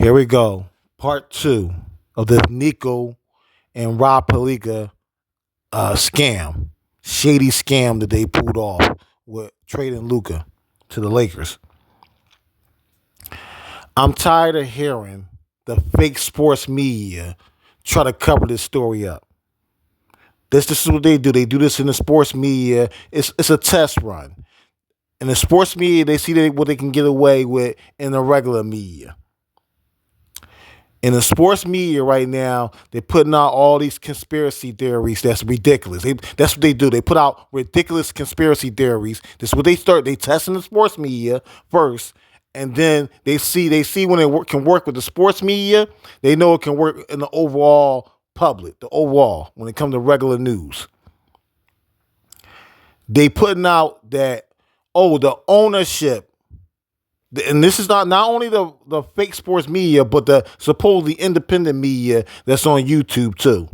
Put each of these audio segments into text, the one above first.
Here we go. Part two of the Nico and Rob Paliga scam, shady scam that they pulled off with trading Luca to the Lakers. I'm tired of hearing the fake sports media try to cover this story up. This is what they do. They do this in the sports media. It's a test run. In the sports media, they see what they can get away with in the regular media. In the sports media right now, they're putting out all these conspiracy theories that's ridiculous. That's what they do. They put out ridiculous conspiracy theories. This is what they start. They test in the sports media first, and then they see when can work with the sports media. They know it can work in the overall public, the overall when it comes to regular news. They putting out that the ownership, and this is not only the fake sports media, but the supposedly independent media that's on YouTube too,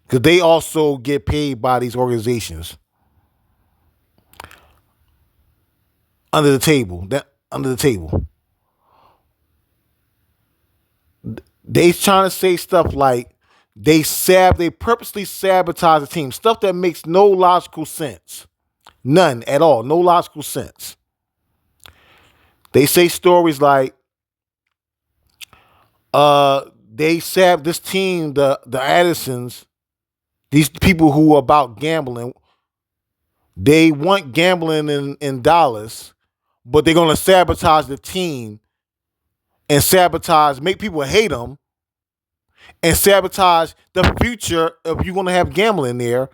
because they also get paid by these organizations under the table. They trying to say stuff like they purposely sabotage the team, stuff that makes no logical sense, none at all, no logical sense. They say stories like they sab this team, the Addisons, these people who are about gambling. They want gambling in dollars, but they're gonna sabotage the team and make people hate them and sabotage the future if you're gonna have gambling there.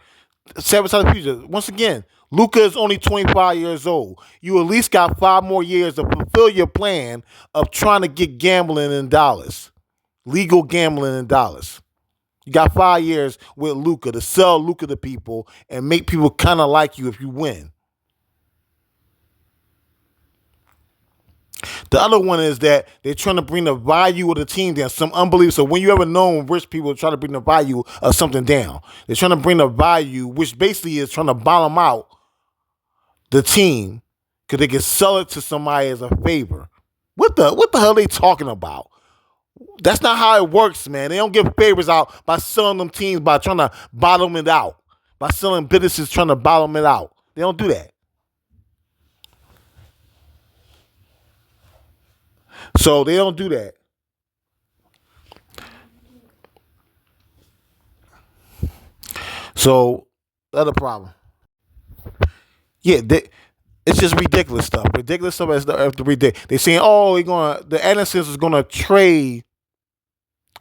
Sabotage the future. Once again, Luka is only 25 years old. You at least got 5 more years to fulfill your plan of trying to get gambling in dollars, legal gambling in dollars. You got 5 years with Luka to sell Luka to people and make people kind of like you if you win. The other one is that they're trying to bring the value of the team down. Some unbelievable. So when you ever known rich people try to bring the value of something down, they're trying to bring the value, which basically is trying to bottom out the team because they can sell it to somebody as a favor. What the hell are they talking about? That's not how it works, man. They don't give favors out by selling them teams by trying to bottom it out. By selling businesses trying to bottom it out. They don't do that. So they don't do that. So the other problem. Yeah, it's just ridiculous stuff. Ridiculous stuff as the ridiculous. They saying, the Andersons is gonna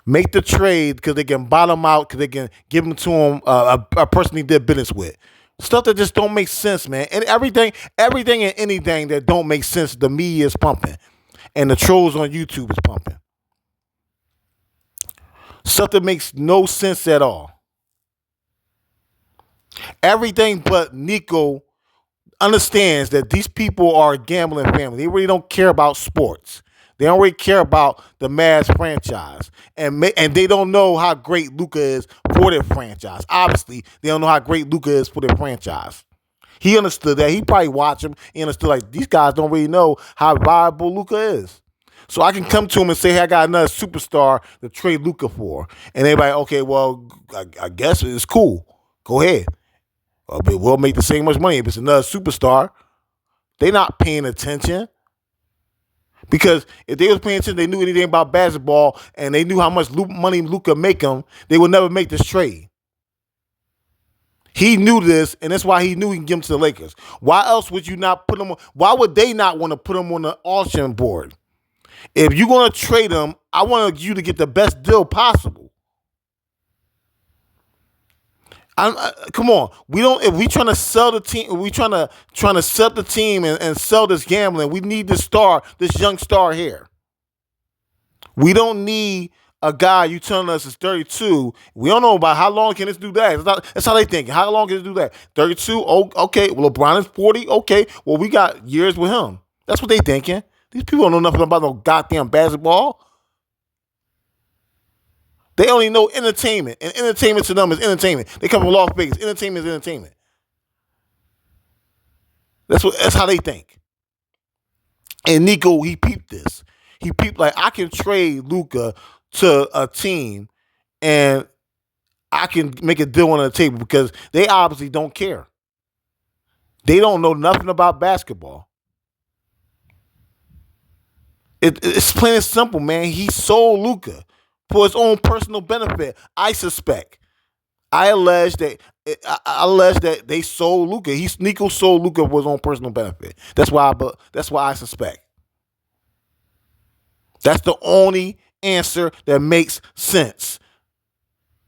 make the trade because they can bottom out because they can give them to him a person he did business with. Stuff that just don't make sense, man. And everything and anything that don't make sense, the media is pumping, and the trolls on YouTube is pumping. Stuff that makes no sense at all. Everything but Nico understands that these people are a gambling family. They really don't care about sports. They don't really care about the Mavs franchise. And they don't know how great Luka is for their franchise. Obviously, they don't know how great Luka is for their franchise. He understood that. He probably watched him. He understood, like, these guys don't really know how viable Luka is. So I can come to him and say, hey, I got another superstar to trade Luka for. And everybody, okay, well, I guess it's cool. Go ahead. We'll make the same much money if it's another superstar. They're not paying attention. Because if they was paying attention, they knew anything about basketball, and they knew how much money Luka make them, they would never make this trade. He knew this, and that's why he knew he can give him to the Lakers. Why else would you not put him on? Why would they not want to put him on the auction board? If you're going to trade him, I want you to get the best deal possible. Come on, we don't. If we trying to sell the team, if we trying to sell the team and sell this gambling, we need this young star here. We don't need a guy you telling us is 32. We don't know about how long can this do that. That's how they think. How long can this do that? 32. Oh, okay. Well, LeBron is 40. Okay. Well, we got years with him. That's what they thinking. These people don't know nothing about no goddamn basketball. They only know entertainment, and entertainment to them is entertainment. They come from Las Vegas. Entertainment is entertainment. That's how they think. And Nico, he peeped this. people like I can trade Luca to a team and I can make a deal on the table because they obviously don't care. They don't know nothing about basketball. It's plain and simple, man. He sold Luca for his own personal benefit. I suspect. I allege that I allege that they sold Luca. Nico sold Luca for his own personal benefit. That's why I suspect. That's the only answer that makes sense.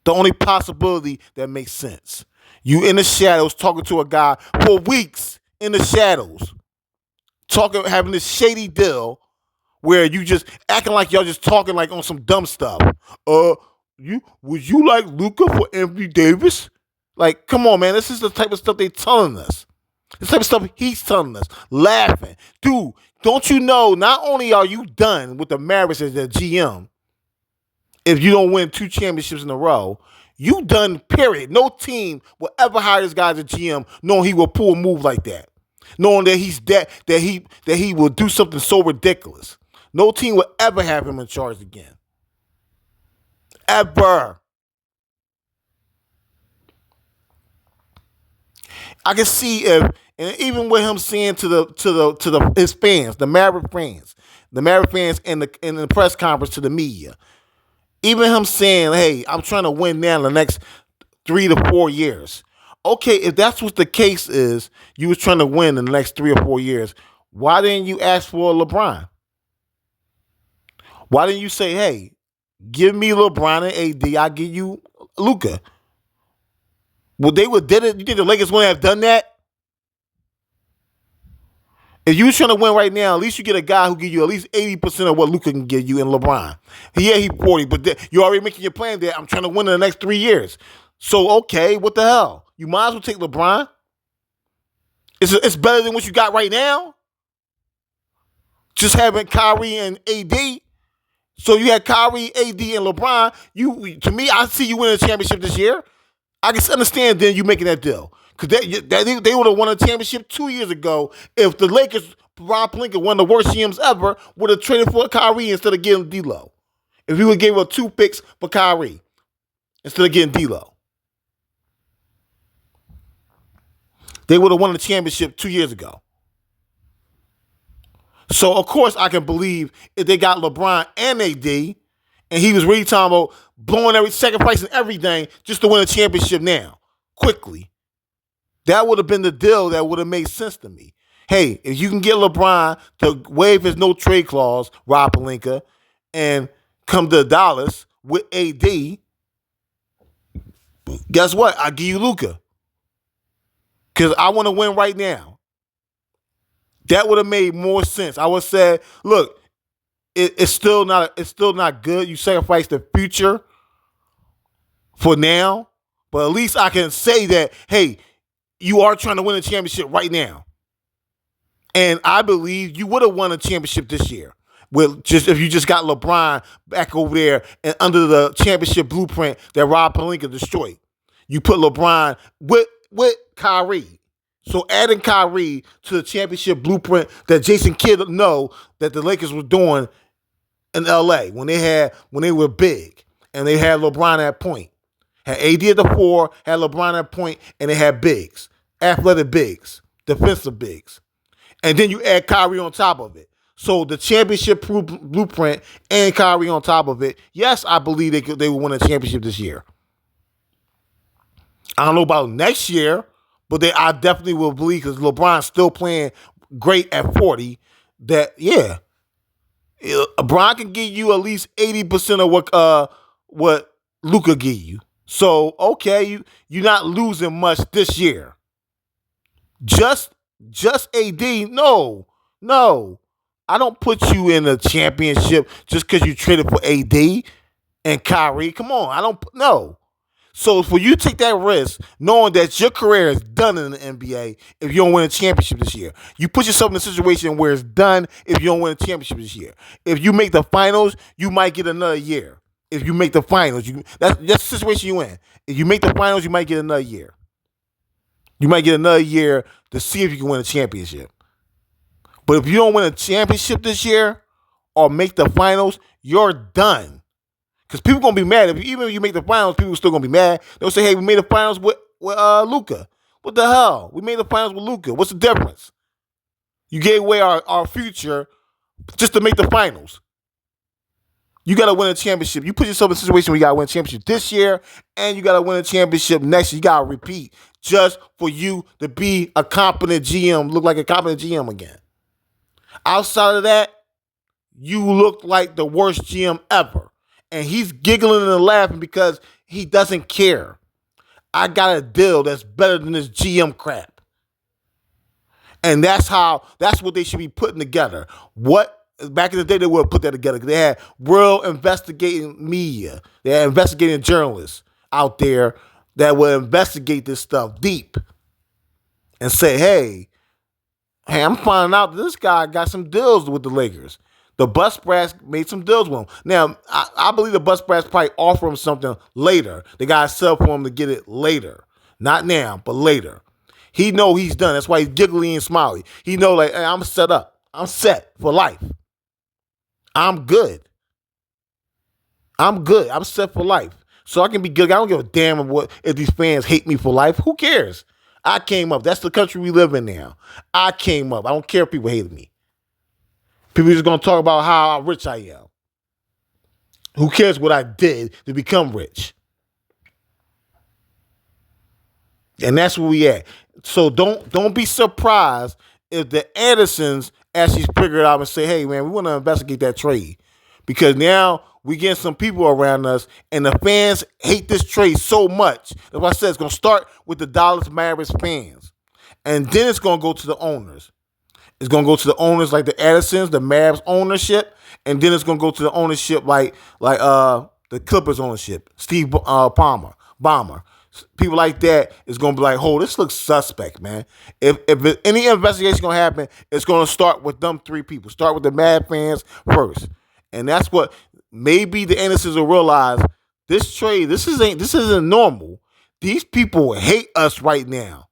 The only possibility that makes sense. You in the shadows talking to a guy for weeks in the shadows, talking, having this shady deal where you just acting like y'all just talking like on some dumb stuff. You would you like Luca for Anthony Davis? Like, come on, man. This is the type of stuff they telling us. The type of stuff he's telling us, laughing. Dude, don't you know? Not only are you done with the Mavericks as the GM, if you don't win 2 championships in a row, you done. Period. No team will ever hire this guy as a GM, knowing he will pull a move like that, knowing that he will do something so ridiculous. No team will ever have him in charge again, ever. I can see if, and even with him saying to the his fans, the Maverick fans in the press conference to the media, even him saying, "Hey, I'm trying to win now in the next 3 to 4 years." Okay, if that's what the case is, you was trying to win in the next 3 or 4 years. Why didn't you ask for LeBron? Why didn't you say, "Hey, give me LeBron and AD, I'll give you Luca"? Well, they would did it. You think the Lakers wouldn't have done that? If you trying to win right now, at least you get a guy who give you at least 80% of what Luka can give you in LeBron. Yeah, he's 40, but you're already making your plan there. I'm trying to win in the next 3 years. So, okay, what the hell? You might as well take LeBron. It's better than what you got right now. Just having Kyrie and AD. So you had Kyrie, AD, and LeBron. To me, I see you winning a championship this year. I can understand then you making that deal. Because they would have won a championship 2 years ago if the Lakers, Rob Pelinka, one of the worst GMs ever, would have traded for Kyrie instead of getting D'Lo. If he would have gave up 2 picks for Kyrie instead of getting D'Lo. They would have won the championship 2 years ago. So, of course, I can believe if they got LeBron and AD, and he was really talking about blowing sacrificing everything just to win a championship now, quickly. That would have been the deal that would have made sense to me. Hey, if you can get LeBron to waive his no trade clause, Rob Pelinka, and come to Dallas with AD, guess what? I give you Luka. Because I want to win right now. That would have made more sense. I would say, look, it's still not good. You sacrifice the future for now, but at least I can say that, hey, you are trying to win a championship right now. And I believe you would have won a championship this year with just if you just got LeBron back over there and under the championship blueprint that Rob Pelinka destroyed. You put LeBron with Kyrie. So adding Kyrie to the championship blueprint that Jason Kidd know that the Lakers were doing in LA when they were big and they had LeBron at point. Had AD at the 4, had LeBron at point, and they had bigs, athletic bigs, defensive bigs. And then you add Kyrie on top of it. So the championship blueprint and Kyrie on top of it, yes, I believe they will win a championship this year. I don't know about next year, but I definitely will believe because LeBron's still playing great at 40 that, yeah, LeBron can give you at least 80% of what Luka give you. So, okay, you're not losing much this year. Just AD, no. I don't put you in a championship just because you traded for AD and Kyrie. Come on, no. So for you to take that risk, knowing that your career is done in the NBA if you don't win a championship this year, you put yourself in a situation where it's done if you don't win a championship this year. If you make the finals, you might get another year. If you make the finals, that's the situation you in. If you make the finals, you might get another year. You might get another year to see if you can win a championship. But if you don't win a championship this year, or make the finals, you're done. Because people gonna be mad even if you make the finals. People still gonna be mad. They'll say, "Hey, we made the finals with Luka. What the hell? We made the finals with Luka. What's the difference? You gave away our future just to make the finals. You got to win a championship. You put yourself in a situation where you got to win a championship this year, and you got to win a championship next year. You got to repeat just for you to be a competent GM, look like a competent GM again. Outside of that, you look like the worst GM ever. And he's giggling and laughing because he doesn't care. I got a deal that's better than this GM crap. And that's what they should be putting together. Back in the day, they would have put that together. They had real investigating media. They had investigating journalists out there that would investigate this stuff deep and say, hey, I'm finding out that this guy got some deals with the Lakers. The Bus Brass made some deals with him. Now, I believe the Bus Brass probably offer him something later. They got to sell for him to get it later. Not now, but later. He know he's done. That's why he's giggly and smiley. He know, like, hey, I'm set up. I'm set for life. I'm good. I'm set for life. So I can be good. I don't give a damn if these fans hate me for life. Who cares? I came up. That's the country we live in now. I came up. I don't care if people hate me. People are just going to talk about how rich I am. Who cares what I did to become rich? And that's where we at. So don't be surprised if the Andersons actually figure it out and say, hey, man, we want to investigate that trade. Because now we get some people around us, and the fans hate this trade so much. That's why I said it's going to start with the Dallas Mavericks fans. And then it's going to go to the owners. It's going to go to the owners like the Addisons, the Mavs ownership, and then it's going to go to the ownership like the Clippers ownership, Steve Bomber. People like that is going to be like, oh, this looks suspect, man. If any investigation going to happen, it's going to start with them three people. Start with the Mad fans first. And that's what maybe the Andersons will realize. This trade, this isn't normal. These people hate us right now.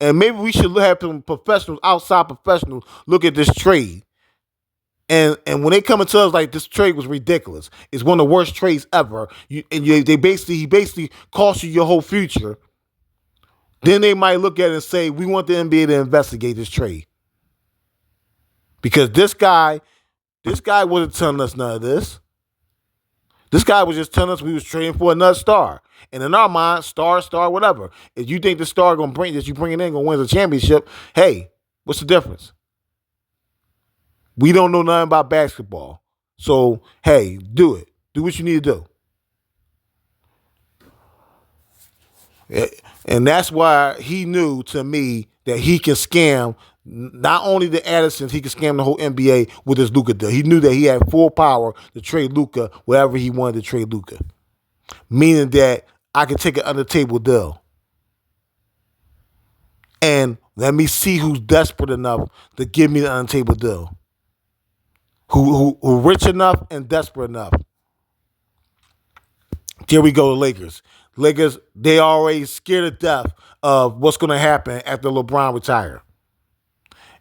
And maybe we should have some professionals, outside professionals, look at this trade. And when they come into us like this trade was ridiculous, it's one of the worst trades ever. He basically cost you your whole future. Then they might look at it and say, we want the NBA to investigate this trade. Because this guy wasn't telling us none of this. This guy was just telling us we was trading for another star. And in our mind, star, whatever. If you think the star you bring it in gonna win the championship, hey, what's the difference? We don't know nothing about basketball. So, hey, do it. Do what you need to do. And that's why he knew, to me, that he can scam not only the Addisons, he can scam the whole NBA with his Luka deal. He knew that he had full power to trade Luka wherever he wanted to trade Luka. Meaning that I could take an under-table deal. And let me see who's desperate enough to give me the under-table deal. Who rich enough and desperate enough. Here we go, the Lakers. Lakers, they already scared to death of what's going to happen after LeBron retire.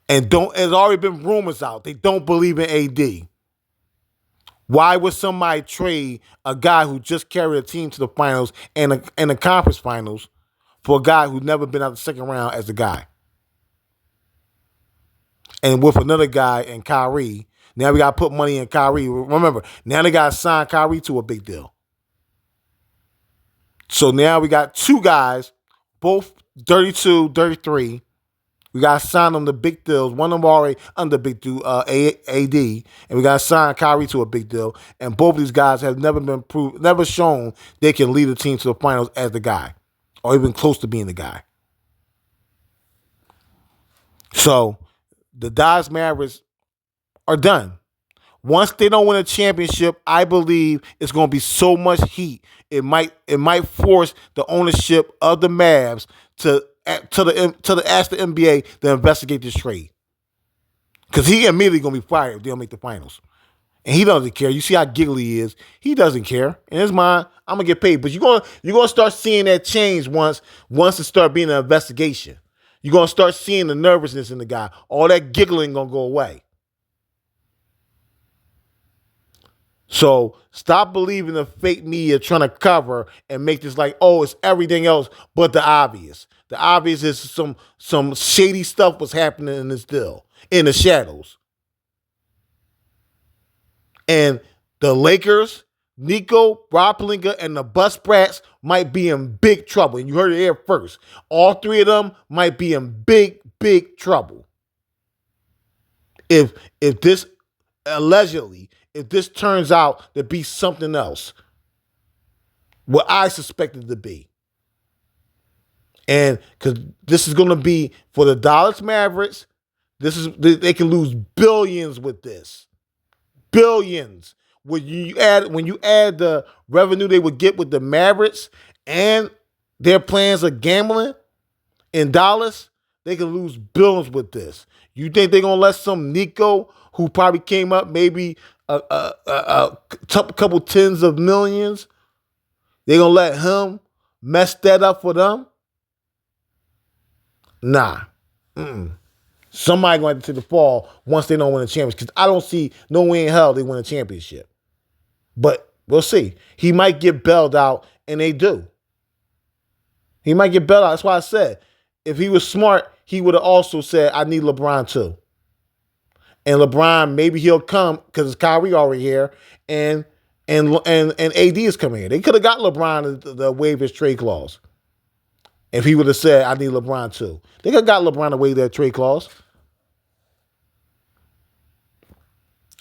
And there's already been rumors out. They don't believe in AD. Why would somebody trade a guy who just carried a team to the finals and the conference finals for a guy who's never been out the second round as a guy? And with another guy in Kyrie, now we got to put money in Kyrie. Remember, now they got to sign Kyrie to a big deal. So now we got two guys, both 32, 33. We got to sign them to big deals. One of them already under big deal, AD. And we got to sign Kyrie to a big deal. And both of these guys have never shown they can lead a team to the finals as the guy. Or even close to being the guy. So the Dallas Mavericks are done. Once they don't win a championship, I believe it's going to be so much heat. It might force the ownership of the Mavs to ask the NBA to investigate this trade. Because he immediately going to be fired if they don't make the finals. And he doesn't care. You see how giggly he is. He doesn't care. In his mind, I'm going to get paid. But you're going to start seeing that change once it start being an investigation. You're going to start seeing the nervousness in the guy. All that giggling going to go away. So stop believing the fake media trying to cover and make this like, oh, it's everything else but the obvious. The obvious is some shady stuff was happening in this deal in the shadows. And the Lakers, Nico, Rob Pelinka, and the Bus Brats might be in big trouble. And you heard it here first. All three of them might be in big, big trouble. If this allegedly, if this turns out to be something else, what I suspected to be. And because this is going to be for the Dallas Mavericks, they can lose billions with this. Billions. When you add the revenue they would get with the Mavericks and their plans of gambling in Dallas, they can lose billions with this. You think they're gonna let some Nico who probably came up maybe a couple tens of millions? They're gonna let him mess that up for them? Nah. Mm-mm. Somebody going to take the fall once they don't win a championship. Because I don't see no way in hell they win a championship. But we'll see. He might get bailed out, and they do. He might get bailed out. That's why I said, if he was smart, he would have also said, I need LeBron too. And LeBron, maybe he'll come because it's Kyrie already here, and AD is coming here. They could have got LeBron to waive his trade clause. If he would have said, I need LeBron too. They could have got LeBron to waive their trade clause.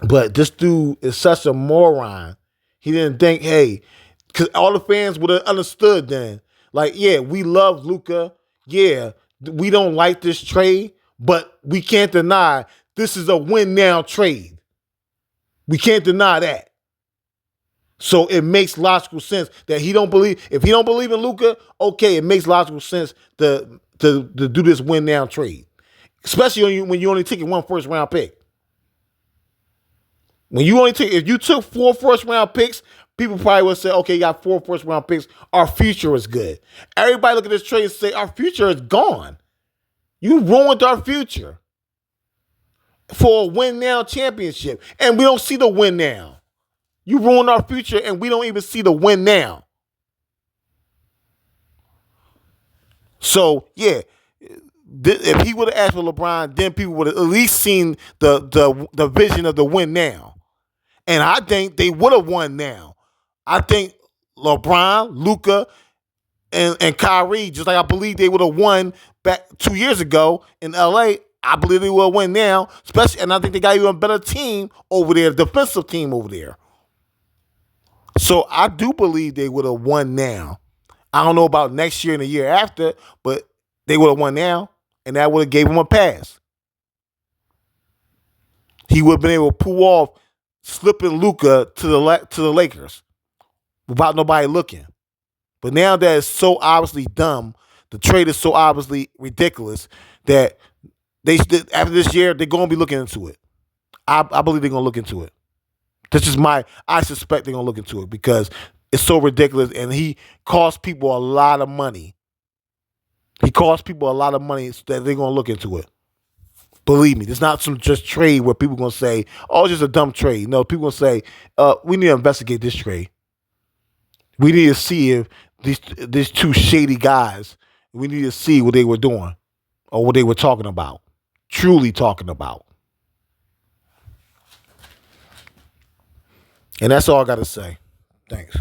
But this dude is such a moron. He didn't think, hey, because all the fans would have understood then. Like, yeah, we love Luka. Yeah, we don't like this trade, but we can't deny this is a win-now trade. We can't deny that. So it makes logical sense that he don't believe. If he don't believe in Luka, okay, it makes logical sense to do this win-now trade, especially when you only taking one first-round pick. If you took 4 first-round picks, people probably would say, okay, you got 4 first-round picks. Our future is good. Everybody look at this trade and say, our future is gone. You ruined our future for a win-now championship. And we don't see the win now. You ruined our future and we don't even see the win now. So, yeah, if he would have asked for LeBron, then people would have at least seen the vision of the win now. And I think they would have won now. I think LeBron, Luka, and Kyrie, just like I believe they would have won back 2 years ago in LA, I believe they will win now. Especially, and I think they got even a better team over there, defensive team over there. So I do believe they would have won now. I don't know about next year and the year after, but they would have won now, and that would have gave him a pass. He would have been able to pull off slipping Luka to the Lakers without nobody looking. But now that it's so obviously dumb, the trade is so obviously ridiculous that after this year they're going to be looking into it. I believe they're going to look into it. I suspect they're going to look into it because it's so ridiculous, and he cost people a lot of money. He cost people a lot of money that they're going to look into it. Believe me, there's not some just trade where people are going to say, oh, it's just a dumb trade. No, people are going to say, we need to investigate this trade. We need to see if these two shady guys, we need to see what they were doing or what they were talking about, truly talking about. And that's all I got to say. Thanks.